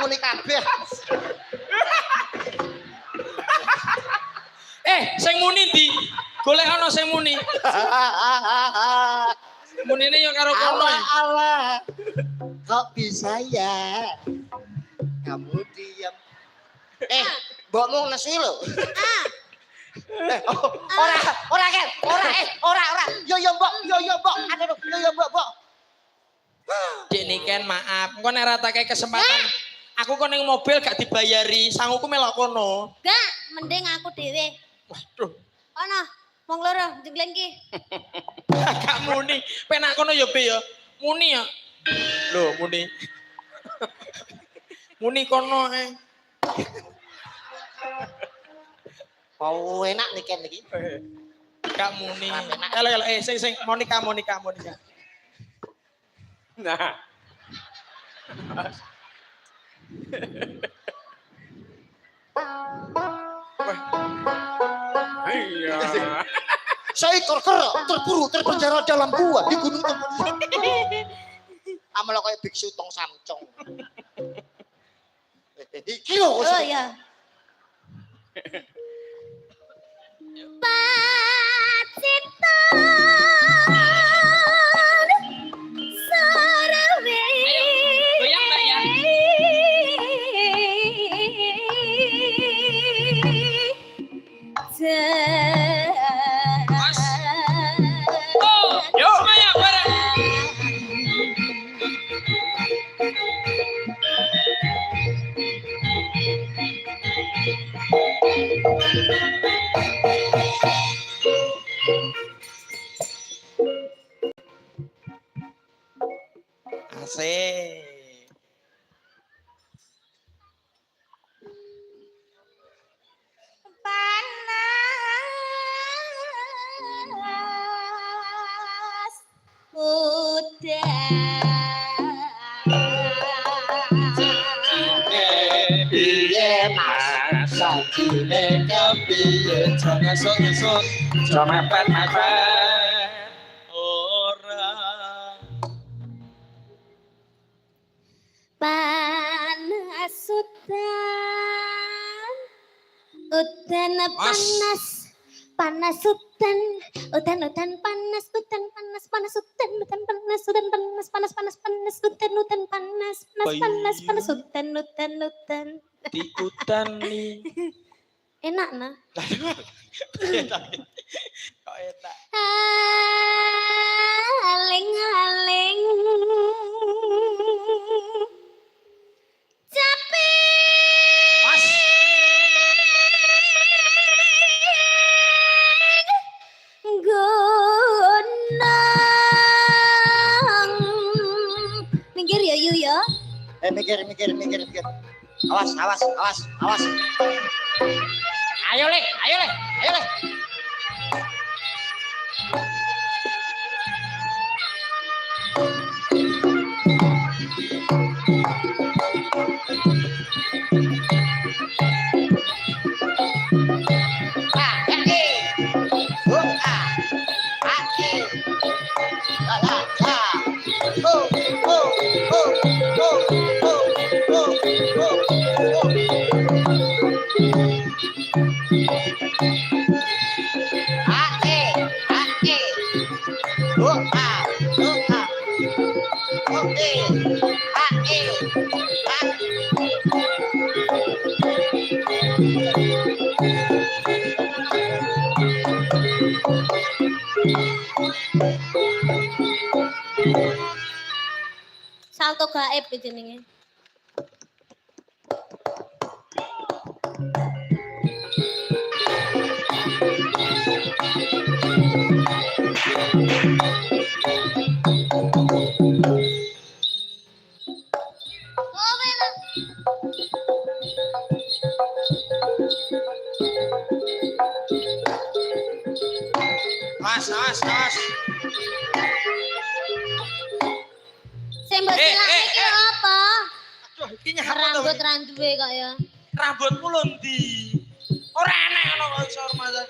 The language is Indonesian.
muni kabeh. Sing muni ndi? Golek ana sing muni. Munine yo karo kono. Allah. Kok bisa ya? Kamu diam. Mbokmu nesi lho. Ora kan? Ora. Yo mbok. Aduh, yo mbok. Dik niken maaf. Engko nek ratake kesempatan aku kok ning mobil gak dibayari, sanguku melok kono. Gak, mending aku dhewe. Waduh. Ono, wong loro jengleng ki. Gak muni. Penak kono ya, Be ya. Muni ya. Loh, muni. Muni kono Mau enak niken iki. Gak muni. Elo sing Monica. Nah. Iya. Saya terburu terpenjara dalam gua di gunung Tembus. Amal kayak biksu tong samcong. Iki lho. Oh ya. Pacinta sarawe. Goyang Mbak ya. Mas. Oh, yuk semuanya bareng. Asik. Panas udah Piye mas sakine kepiye Jangan sok-sok, jangan mepet-mepet. Ora. panas udan panas udan panas udan panas udan Di hutan nih. enak nah Kok enak. aling capek Mas. gunung minggir ya yu ya mikir. Awas. Ayo le. salto gaib iki jenenge Mas. sing mbok silake iki apa Aduh, iki nyapa to. rambut randuwe kok ya Rambutmu lho ndi? Ora enak ana kok iso hormatan.